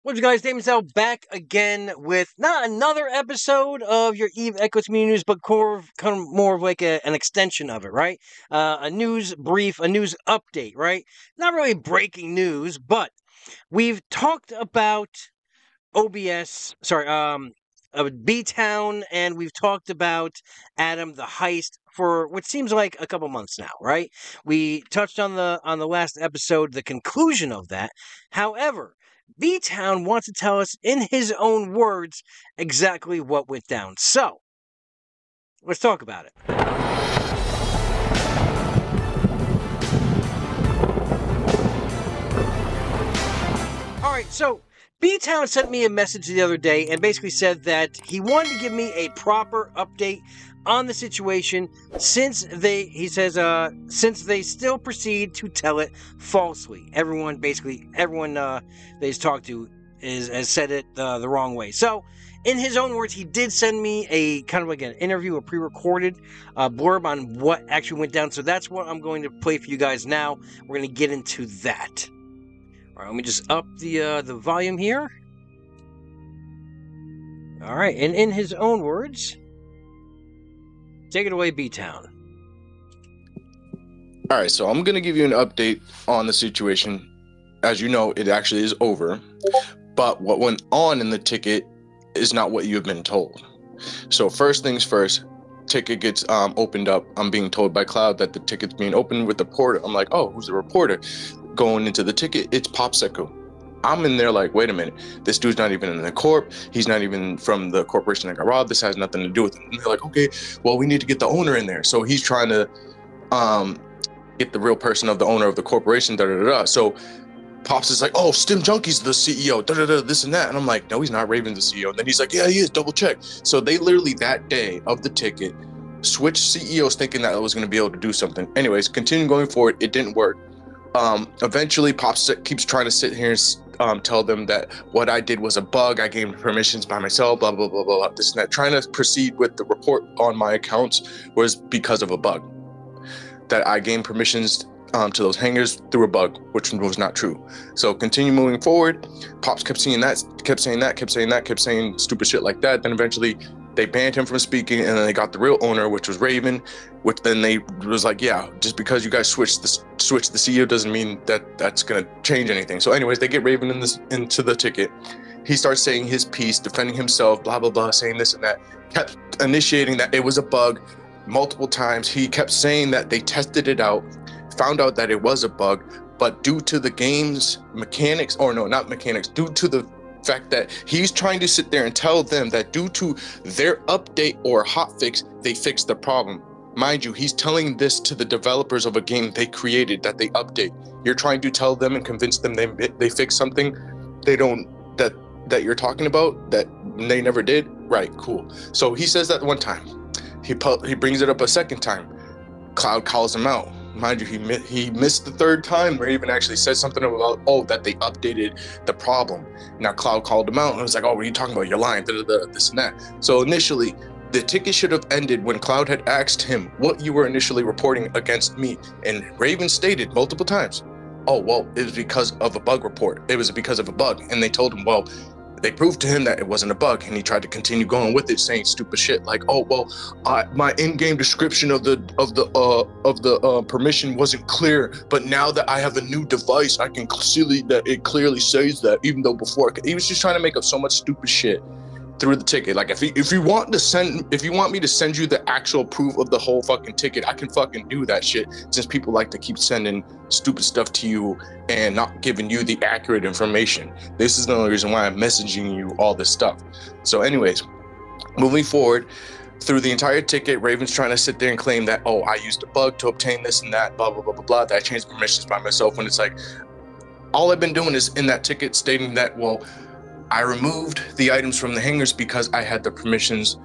What's up, guys? Daemonxel back again with not another episode of your Eve Echo Community News, but kind of more of like an extension of it, right? A news brief, a news update, right? Not really breaking news, but we've talked about Btown, and we've talked about Atom the Heist for what seems like a couple months now, right? We touched on the last episode the conclusion of that. However, Btown wants to tell us in his own words exactly what went down. So, let's talk about it. Alright, so Btown sent me a message the other day and basically said that he wanted to give me a proper update on the situation since they still proceed to tell it falsely. Everyone they've talked to has said it the wrong way. So, in his own words, he did send me a kind of like an interview, a pre-recorded blurb on what actually went down. So that's what I'm going to play for you guys now. We're going to get into that. All right, let me just up the volume here. All right, and in his own words, take it away, Btown. All right, so I'm going to give you an update on the situation. As you know, it actually is over. But what went on in the ticket is not what you have been told. So first things first, ticket gets opened up. I'm being told by Cloud that the ticket's being opened with the reporter. I'm like, oh, who's the reporter? Going into the ticket, it's Popsicle. I'm in there like, wait a minute, this dude's not even in the corp. He's not even from the corporation that got robbed. This has nothing to do with him. And they're like, okay, well, we need to get the owner in there. So he's trying to get the real person of the owner of the corporation, So Pops is like, oh, Stim Junkie's the CEO, this and that. And I'm like, no, he's not. Raven's the CEO. And then he's like, yeah, he is, double check. So they literally that day of the ticket switched CEOs thinking that I was going to be able to do something. Anyways, continue going forward. It didn't work. Eventually Pops keeps trying to sit here and tell them that what I did was a bug. I gave permissions by myself, blah, blah, blah, blah, blah, this and that. Trying to proceed with the report on my accounts was because of a bug. That I gave permissions to those hangers through a bug, which was not true. So continue moving forward. Pops kept saying stupid shit like that. Then eventually they banned him from speaking, and then they got the real owner, which was Raven, which then they was like, yeah, just because you guys switched the CEO doesn't mean that that's gonna change anything. So anyways, they get Raven into the ticket. He starts saying his piece, defending himself, blah, blah, blah, saying this and that, kept initiating that it was a bug multiple times. He kept saying that they tested it out, found out that it was a bug, but due to the game's mechanics, or no, not mechanics, due to the fact that he's trying to sit there and tell them that due to their update or hotfix, they fixed the problem. Mind you, he's telling this to the developers of a game they created that they update. You're trying to tell them and convince them they fixed something they don't, that you're talking about, that they never did. Right, cool. So he says that one time. He brings it up a second time. Cloud calls him out. Mind you, he missed the third time where he even actually said something about, oh, that they updated the problem. Now Cloud called him out and was like, oh, what are you talking about? You're lying, this and that. So initially, the ticket should have ended when Cloud had asked him what you were initially reporting against me. And Raven stated multiple times, oh, well, it was because of a bug report. It was because of a bug. And they told him, well, they proved to him that it wasn't a bug, and he tried to continue going with it, saying stupid shit like, "Oh well, my in-game description of the permission wasn't clear, but now that I have a new device, I can see that it clearly says that." Even though before he was just trying to make up so much stupid shit through the ticket. Like if you want me to send you the actual proof of the whole fucking ticket, I can fucking do that shit. Since people like to keep sending stupid stuff to you and not giving you the accurate information. This is the only reason why I'm messaging you all this stuff. So anyways, moving forward through the entire ticket, Raven's trying to sit there and claim that, oh, I used a bug to obtain this and that, blah, blah, blah, blah, blah, that I changed permissions by myself, when it's like, all I've been doing is in that ticket stating that, well, I removed the items from the hangars because I had the permissions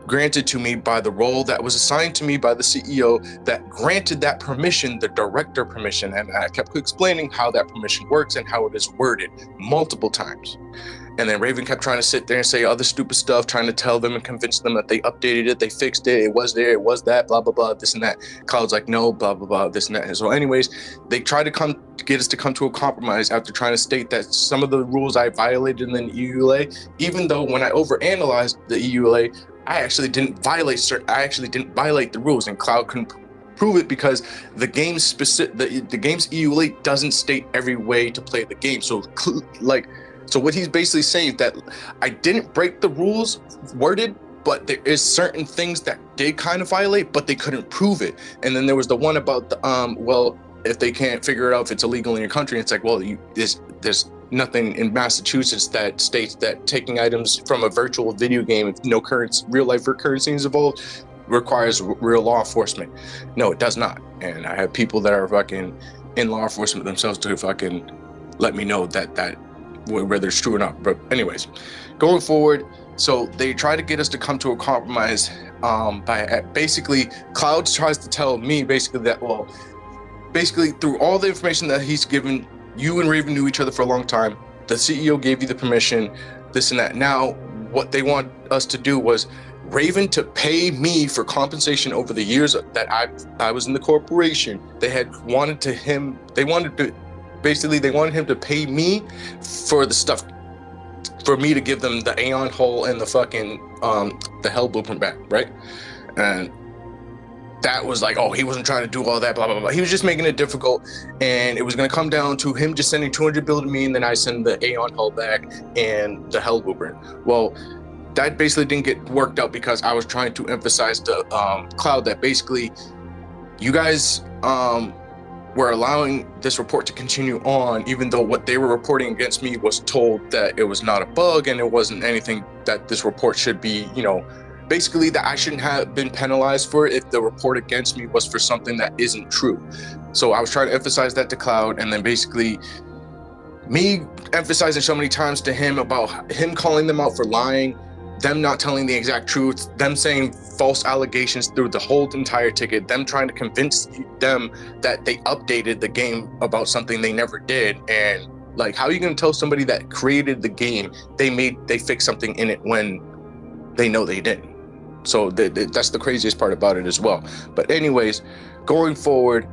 granted to me by the role that was assigned to me by the CEO that granted that permission, the director permission. And I kept explaining how that permission works and how it is worded multiple times. And then Raven kept trying to sit there and say other stupid stuff, trying to tell them and convince them that they updated it, they fixed it, it was there, it was that, blah, blah, blah, this and that. Cloud's like, no, blah, blah, blah, this and that. And so anyways, they tried to get us to come to a compromise after trying to state that some of the rules I violated in the EULA, even though when I overanalyzed the EULA, I actually didn't violate the rules, and Cloud couldn't prove it because the game's EULA doesn't state every way to play the game. So what he's basically saying that I didn't break the rules worded, but there is certain things that did kind of violate, but they couldn't prove it. And then there was the one about the well, if they can't figure it out if it's illegal in your country, it's like, well, there's nothing in Massachusetts that states that taking items from a virtual video game with no real life currency is involved requires real law enforcement. No, it does not. And I have people that are fucking in law enforcement themselves to fucking let me know that whether it's true or not. But anyways, going forward, so they try to get us to come to a compromise by basically Cloud tries to tell me basically that, well, basically through all the information that he's given, you and Raven knew each other for a long time, the CEO gave you the permission, this and that. Now what they want us to do was Raven to pay me for compensation over the years that I was in the corporation. They wanted him to pay me for the stuff, for me to give them the Aeon Hull and the fucking the Hell Blueprint back, right? And that was like, oh, he wasn't trying to do all that, blah, blah, blah. He was just making it difficult, and it was going to come down to him just sending 200 bill to me, and then I send the Aeon Hull back and the Hell Blueprint. Well, that basically didn't get worked out because I was trying to emphasize to Cloud that basically you guys were allowing this report to continue on, even though what they were reporting against me was told that it was not a bug and it wasn't anything that this report should be, basically that I shouldn't have been penalized for it if the report against me was for something that isn't true. So I was trying to emphasize that to Cloud, and then basically me emphasizing so many times to him about him calling them out for lying, them not telling the exact truth, them saying false allegations through the whole entire ticket, them trying to convince them that they updated the game about something they never did. And like, how are you going to tell somebody that created the game they fixed something in it when they know they didn't? So that's the craziest part about it as well. But anyways, going forward,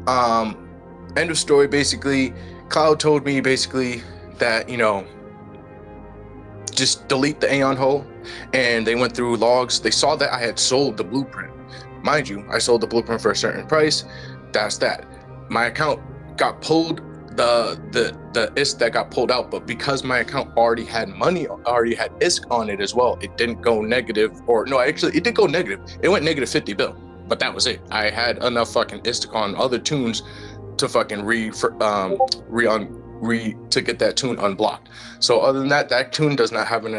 end of story. Basically, Cloud told me basically that, just delete the Aeon Hull, and they went through logs. They saw that I had sold the blueprint. Mind you, I sold the blueprint for a certain price. That's that. My account got pulled, the ISK that got pulled out, but because my account already had ISK on it as well, it didn't go negative, or no, actually it did go negative. It went negative 50 bill, but that was it. I had enough fucking ISK on other tunes to fucking to get that tune unblocked. So other than that, that tune does not have a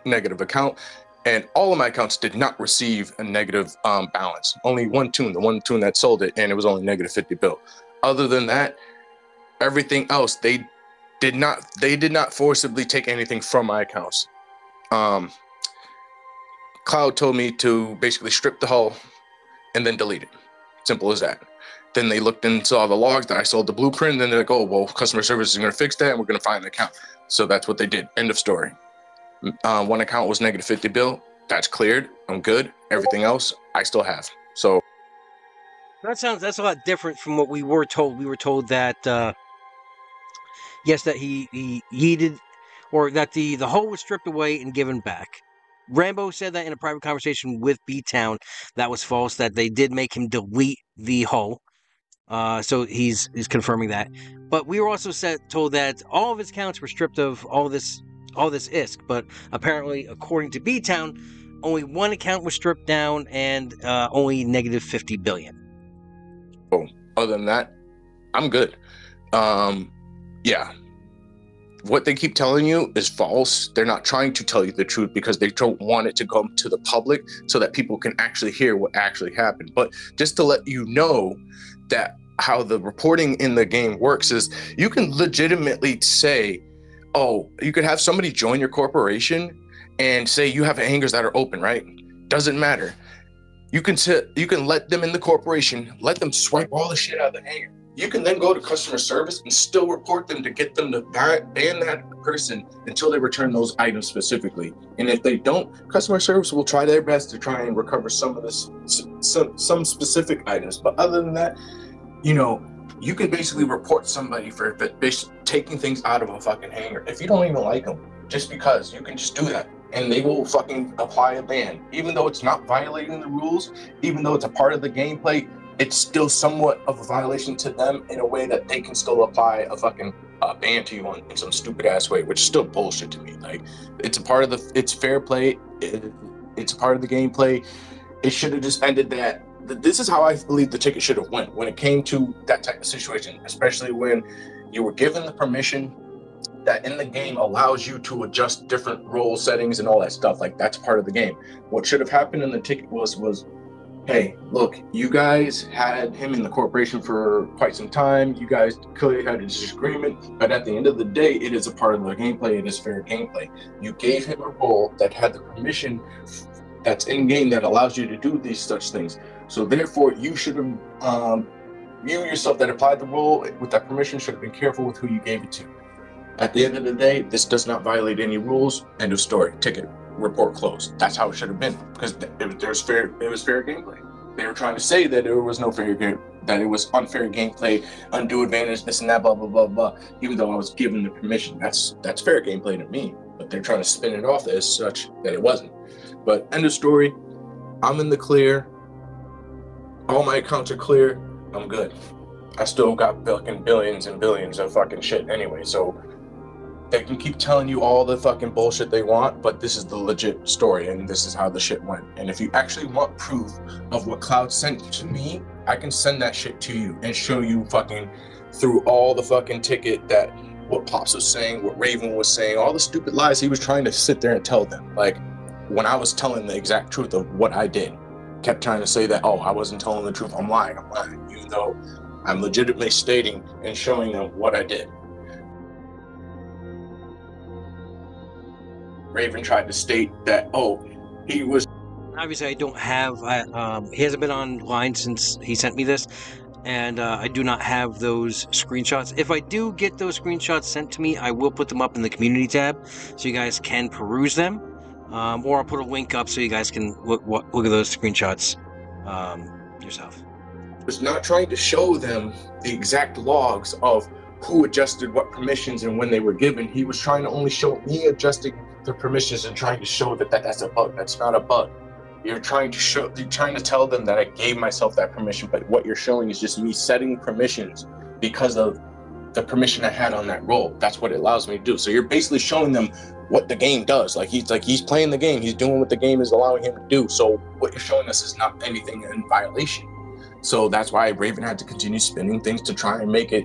negative account, and all of my accounts did not receive a negative balance. Only one tune, the one tune that sold it, and it was only negative 50 bill. Other than that, everything else, they did not forcibly take anything from my accounts. Cloud told me to basically strip the hull and then delete it. Simple as that. Then they looked and saw the logs that I sold the blueprint, and then they're like, oh, well, customer service is going to fix that, and we're going to find the account. So that's what they did. End of story. One account was negative 50 bill. That's cleared. I'm good. Everything else, I still have. So that's a lot different from what we were told. We were told that, yes, that he yeeted, or that the hull was stripped away and given back. Rambo said that in a private conversation with Btown. That was false, that they did make him delete the hull. So he's confirming that. But we were also told that all of his accounts were stripped of all this ISK. But apparently, according to Btown, only one account was stripped down, and only negative 50 billion. Oh, other than that, I'm good. Yeah. What they keep telling you is false. They're not trying to tell you the truth because they don't want it to go to the public so that people can actually hear what actually happened. But just to let you know that how the reporting in the game works is you can legitimately say, oh, you could have somebody join your corporation and say you have hangars that are open, right? Doesn't matter. You can let them in the corporation, let them swipe all the shit out of the hangar. you can then go to customer service and still report them to get them to ban that person until they return those items specifically. And if they don't, customer service will try their best to try and recover some of this, some specific items. But other than that, you know, you can basically report somebody for taking things out of a fucking hanger if you don't even like them, just because you can just do that. And they will fucking apply a ban. Even though it's not violating the rules, even though it's a part of the gameplay, it's still somewhat of a violation to them in a way that they can still apply a fucking ban to you in some stupid ass way, which is still bullshit to me. Like, it's a part of it's fair play. It's a part of the gameplay. It should have just ended that. This is how I believe the ticket should have went when it came to that type of situation, especially when you were given the permission that in the game allows you to adjust different role settings and all that stuff. Like, that's part of the game. What should have happened in the ticket was, hey, look, you guys had him in the corporation for quite some time. You guys clearly had a disagreement, but at the end of the day, it is a part of the gameplay. It is fair gameplay. You gave him a role that had the permission that's in game that allows you to do these such things. So therefore, you should have, you yourself that applied the role with that permission should have been careful with who you gave it to. At the end of the day, this does not violate any rules. End of story. Ticket. Report closed. That's how it should have been, because it was fair gameplay. They were trying to say that there was no fair game, that it was unfair gameplay, undue advantage, this and that, blah blah blah blah. Even though I was given the permission, that's fair gameplay to me. But they're trying to spin it off as such that it wasn't. But end of story. I'm in the clear. All my accounts are clear. I'm good. I still got fucking billions and billions of fucking shit anyway. So they can keep telling you all the fucking bullshit they want, but this is the legit story, and this is how the shit went. And if you actually want proof of what Cloud sent to me, I can send that shit to you and show you fucking through all the fucking ticket that what Pops was saying, what Raven was saying, all the stupid lies he was trying to sit there and tell them. Like, when I was telling the exact truth of what I did, kept trying to say that, oh, I wasn't telling the truth, I'm lying, even though I'm legitimately stating and showing them what I did. Raven tried to state that, oh, he was... Obviously, I don't have... he hasn't been online since he sent me this, and I do not have those screenshots. If I do get those screenshots sent to me, I will put them up in the community tab so you guys can peruse them, or I'll put a link up so you guys can look at those screenshots yourself. Was not trying to show them the exact logs of who adjusted what permissions and when they were given. He was trying to only show me adjusting the permissions and trying to show that that's a bug. That's not a bug. You're trying to tell them that I gave myself that permission, but what you're showing is just me setting permissions because of the permission I had on that role. That's what it allows me to do. So you're basically showing them what the game does. He's playing the game. He's doing what the game is allowing him to do. So what you're showing us is not anything in violation. So that's why Raven had to continue spinning things to try and make it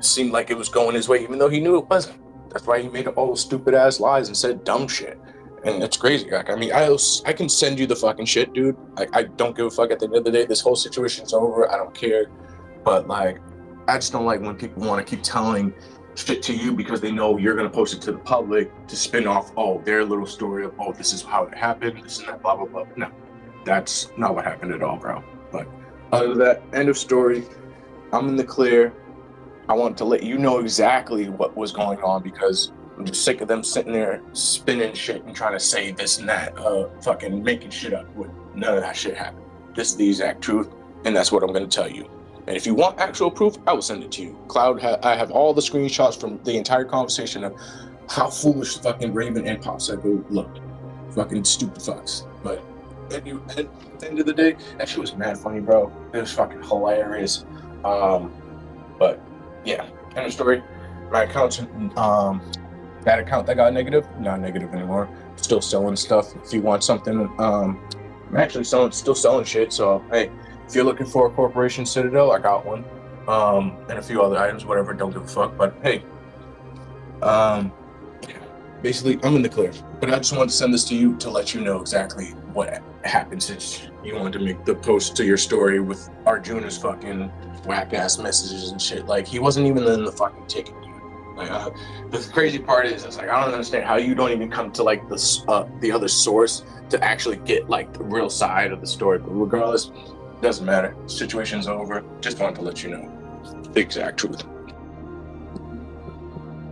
seem like it was going his way, even though he knew it wasn't. That's why he made up all those stupid ass lies and said dumb shit. And it's crazy. Like, I mean, I can send you the fucking shit, dude. I don't give a fuck. At the end of the day, this whole situation's over. I don't care. But like, I just don't like when people want to keep telling shit to you because they know you're going to post it to the public to spin off, oh, their little story of, oh, this is how it happened, this and that, blah, blah, blah. No, that's not what happened at all, bro. But other than that, end of story. I'm in the clear. I wanted to let you know exactly what was going on because I'm just sick of them sitting there spinning shit and trying to say this and that, fucking making shit up. None of that shit happened. This is the exact truth, and that's what I'm going to tell you. And if you want actual proof, I will send it to you. Cloud, I have all the screenshots from the entire conversation of how foolish fucking Raven and Popsicle looked. Fucking stupid fucks. But at the end of the day, that shit was mad funny, bro. It was fucking hilarious. But yeah, end of story. My account's that account that got negative, not negative anymore. Still selling stuff. If you want something, I'm actually still selling shit. So hey, if you're looking for a corporation Citadel, I got one. And a few other items, whatever, don't give a fuck. But hey, basically, I'm in the clear. But I just wanted to send this to you to let you know exactly what happened since you wanted to make the post to your story with Arjuna's fucking whack-ass messages and shit. Like, he wasn't even in the fucking ticket, dude. Like, the crazy part is, it's like, I don't understand how you don't even come to, like, the other source to actually get, like, the real side of the story. But regardless, doesn't matter. Situation's over. Just wanted to let you know. the exact truth.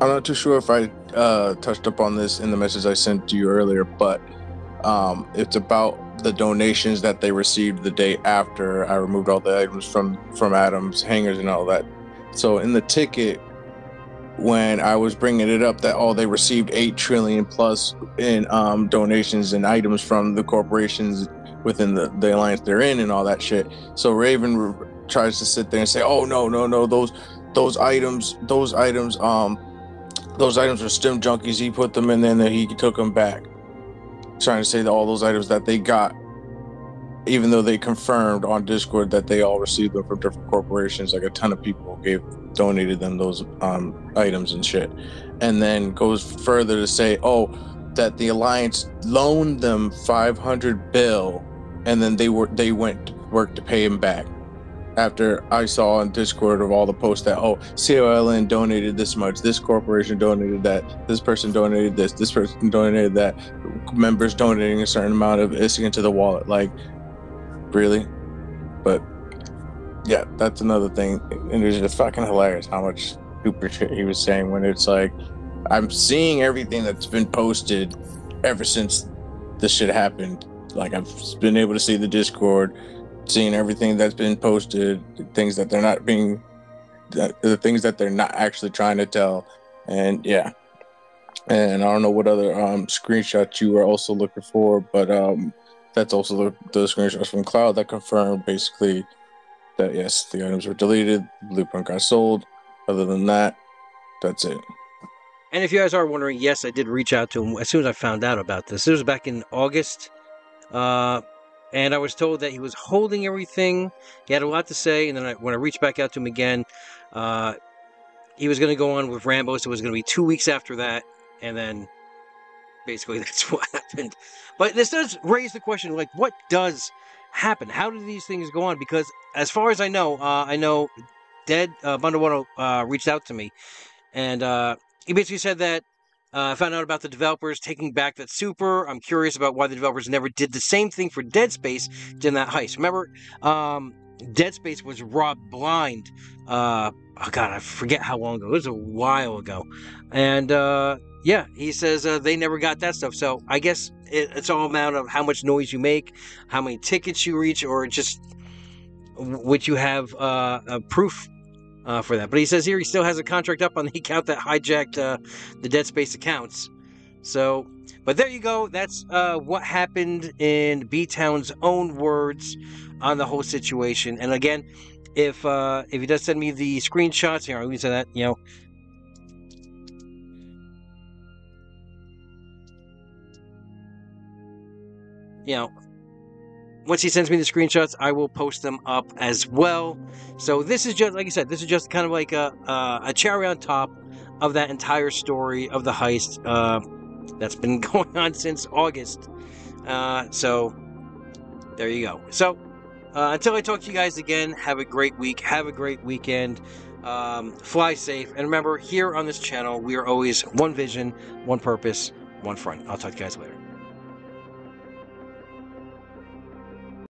I'm not too sure if I touched upon this in the message I sent to you earlier, but it's about the donations that they received the day after I removed all the items from Atom's hangars and all that. So in the ticket, when I was bringing it up that they received 8 trillion plus in donations and items from the corporations within the alliance they're in and all that shit. So Raven tries to sit there and say, "Oh no, those items were stim junkies. He put them in there and then he took them back." Trying to say that all those items that they got, even though they confirmed on Discord that they all received them from different corporations, like a ton of people donated them those items and shit, and then goes further to say, that the alliance loaned them 500 bill, and then they went to work to pay him back. After I saw on Discord of all the posts that COLN donated this much, this corporation donated that, this person donated this person donated that, members donating a certain amount of ISK into the wallet. Like, really? But yeah, that's another thing. And it's just fucking hilarious how much stupid shit he was saying when it's like, I'm seeing everything that's been posted ever since this shit happened. Like, I've been able to see the Discord, seeing everything that's been posted, things that they're not being, the things that they're not actually trying to tell. And yeah, and I don't know what other screenshots you were also looking for, but that's also the screenshots from Cloud that confirmed basically that yes, the items were deleted, Blueprint got sold. Other than that, that's it. And if you guys are wondering, yes, I did reach out to him as soon as I found out about this. This was back in August. And I was told that he was holding everything. He had a lot to say. And then when I reached back out to him again, he was going to go on with Rambo. So it was going to be 2 weeks after that. And then basically that's what happened. But this does raise the question, like, what does happen? How do these things go on? Because as far as I know Dead Bundle reached out to me. And he basically said that I found out about the developers taking back that super. I'm curious about why the developers never did the same thing for Dead Space in that heist. Remember, Dead Space was robbed blind. Oh God, I forget how long ago. It was a while ago. And yeah, he says they never got that stuff. So I guess it's all amount of how much noise you make, how many tickets you reach, or just which you have proof for that. But he says here he still has a contract up on the account that hijacked the Dead Space accounts. So, but there you go. That's what happened in Btown's own words on the whole situation. And again, if he does send me the screenshots, here, I'm going to say that, once he sends me the screenshots, I will post them up as well. So this is just, like I said, this is just kind of like a cherry on top of that entire story of the heist that's been going on since August. So there you go. So until I talk to you guys again, have a great week. Have a great weekend. Fly safe. And remember, here on this channel, we are always one vision, one purpose, one front. I'll talk to you guys later.